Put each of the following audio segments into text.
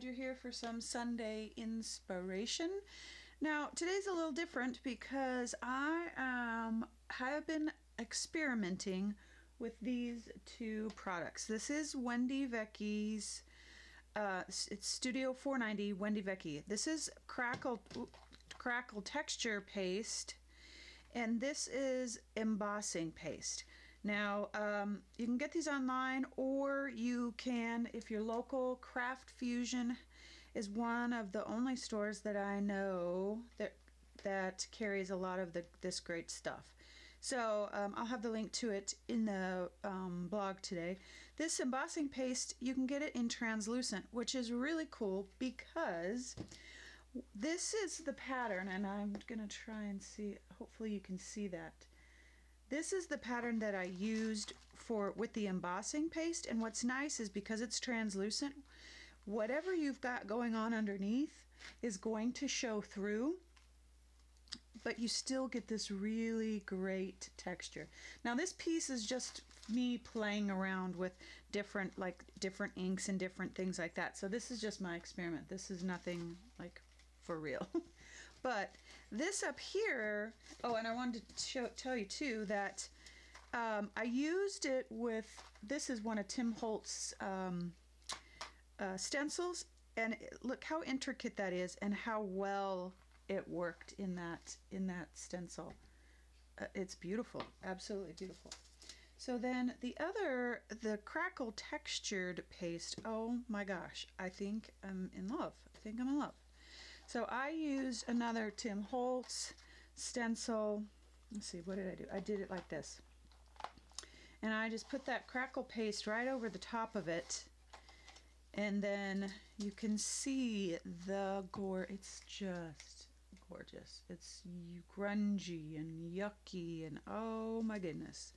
glad you're here for some Sunday inspiration. Now, today's a little different because I have been experimenting with these two products. This is Wendy Vecchi's, it's Studio 490 Wendy Vecchi. This is Crackle Texture Paste, and this is embossing paste. Now, you can get these online, or you can, if your local Craft Fusion is one of the only stores that I know that carries a lot of this great stuff. So I'll have the link to it in the blog today. This embossing paste, you can get it in translucent, which is really cool because this is the pattern, and I'm gonna try and see, hopefully you can see that. This is the pattern that I used with the embossing paste, and what's nice is because it's translucent, whatever you've got going on underneath is going to show through, but you still get this really great texture. Now this piece is just me playing around with different inks and different things like that. So this is just my experiment. This is nothing like for real. But this up here, oh, and I wanted to tell you too that I used it with, this is one of Tim Holtz's stencils, and look how intricate that is and how well it worked in that stencil. It's beautiful, absolutely beautiful. So then the Crackle Textured Paste, oh my gosh, I think I'm in love. I think I'm in love. So I used another Tim Holtz stencil. Let's see, what did I do? I did it like this. And I just put that crackle paste right over the top of it. And then you can see the gore. It's just gorgeous. It's grungy and yucky and oh my goodness.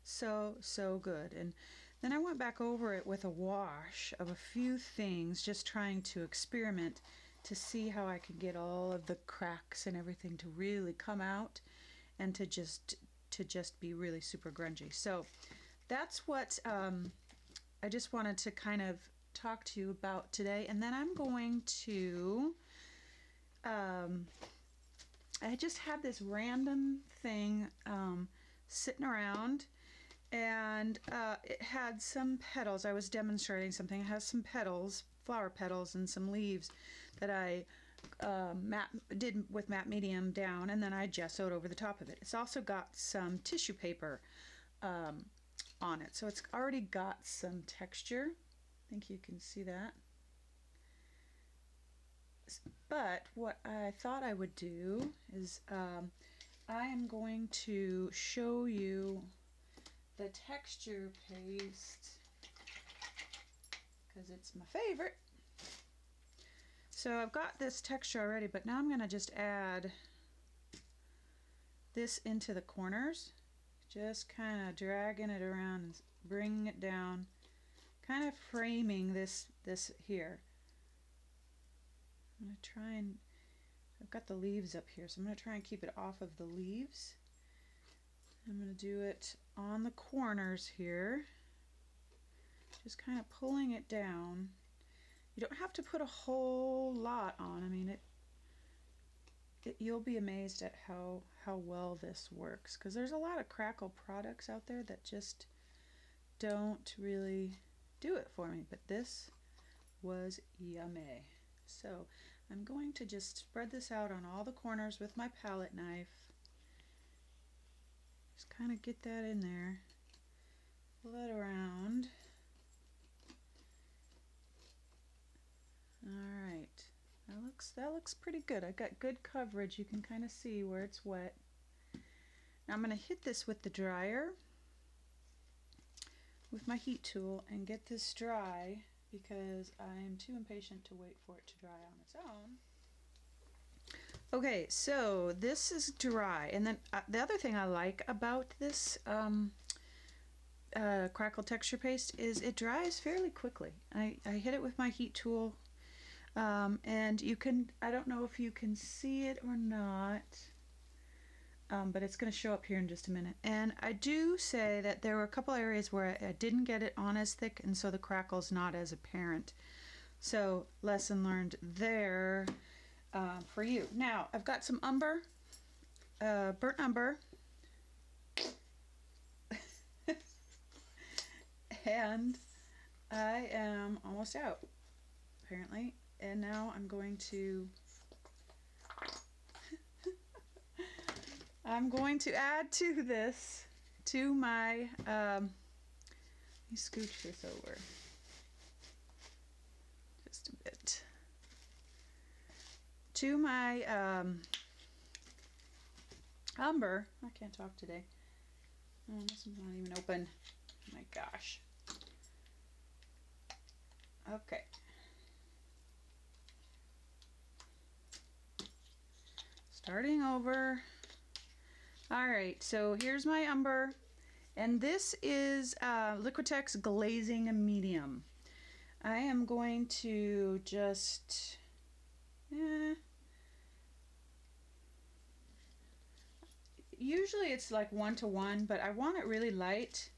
So good. And then I went back over it with a wash of a few things, just trying to experiment to see how I could get all of the cracks and everything to really come out and to just be really super grungy. So that's what I just wanted to kind of talk to you about today. And then I'm going to I just had this random thing sitting around, and it had some petals. I was demonstrating something. It has some petals, flower petals, and some leaves that I did with matte medium down, and then I gessoed over the top of it. It's also got some tissue paper on it, so it's already got some texture. I think you can see that. But what I thought I would do is I am going to show you the texture paste because it's my favorite. So I've got this texture already, but now I'm going to just add this into the corners, just kind of dragging it around and bringing it down, kind of framing this here. I'm going to try and, I've got the leaves up here, so I'm going to try and keep it off of the leaves. I'm going to do it on the corners here, just kind of pulling it down. You don't have to put a whole lot on. I mean, you'll be amazed at how well this works, because there's a lot of Crackle products out there that just don't really do it for me, but this was yummy. So I'm going to just spread this out on all the corners with my palette knife. Just kind of get that in there, pull it around. Alright, that looks pretty good. I got good coverage. You can kind of see where it's wet. Now I'm going to hit this with the dryer with my heat tool and get this dry, because I am too impatient to wait for it to dry on its own. Okay, so this is dry, and then the other thing I like about this Crackle Texture Paste is it dries fairly quickly. I hit it with my heat tool, and you can, I don't know if you can see it or not, but it's going to show up here in just a minute. And I do say that there were a couple areas where I didn't get it on as thick, and so the crackle's not as apparent. So lesson learned there for you. Now I've got some umber, burnt umber, and I am almost out apparently. And now I'm going to add to this, to my, let me scooch this over just a bit, to my umber. I can't talk today. Oh, this one's not even open. Oh my gosh. Okay. Starting over. Alright, so here's my umber, and this is Liquitex Glazing Medium. I am going to just, usually it's like 1-to-1, but I want it really light.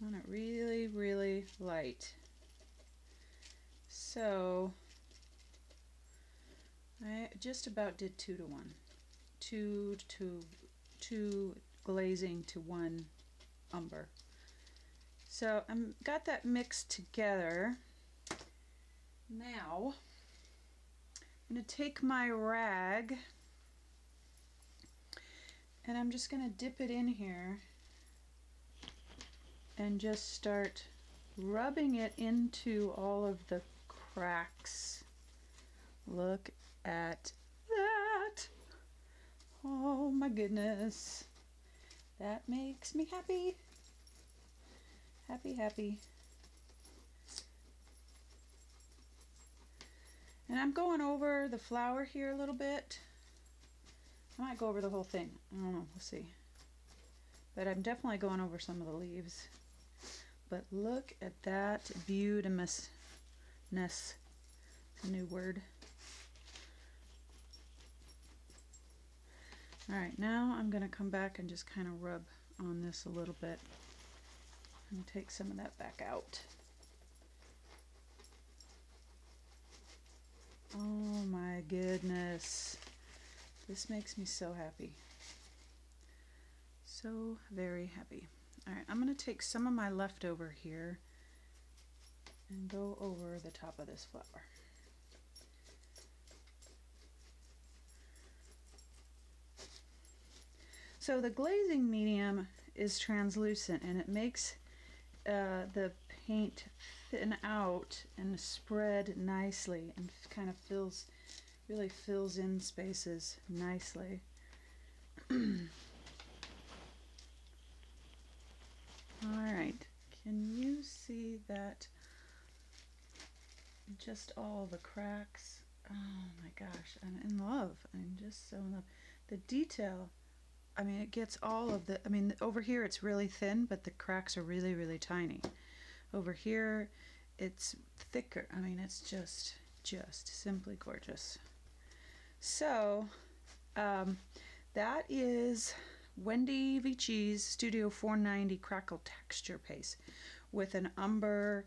I want it really, really light. So I just about did 2-to-1. 2 glazing to 1 umber. So I'm got that mixed together. Now I'm going to take my rag and I'm just going to dip it in here and just start rubbing it into all of the cracks. Look at that. Oh my goodness. That makes me happy. Happy, happy. And I'm going over the flower here a little bit. I might go over the whole thing. I don't know. We'll see. But I'm definitely going over some of the leaves. But look at that beautimousness. It's a new word. Alright, now I'm going to come back and just kind of rub on this a little bit and take some of that back out. Oh my goodness. This makes me so happy. So very happy. Alright, I'm going to take some of my leftover here and go over the top of this flower. So the glazing medium is translucent and it makes the paint thin out and spread nicely and kind of really fills in spaces nicely. Alright, can you see that? Just all the cracks. Oh my gosh, I'm in love. I'm just so in love. The detail, I mean, it gets all of the, I mean, over here it's really thin, but the cracks are really, really tiny. Over here it's thicker. I mean, it's just simply gorgeous. So, that is Wendy Vici's Studio 490 Crackle Texture Paste with an umber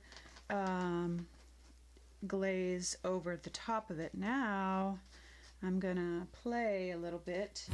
glaze over the top of it. Now I'm gonna play a little bit.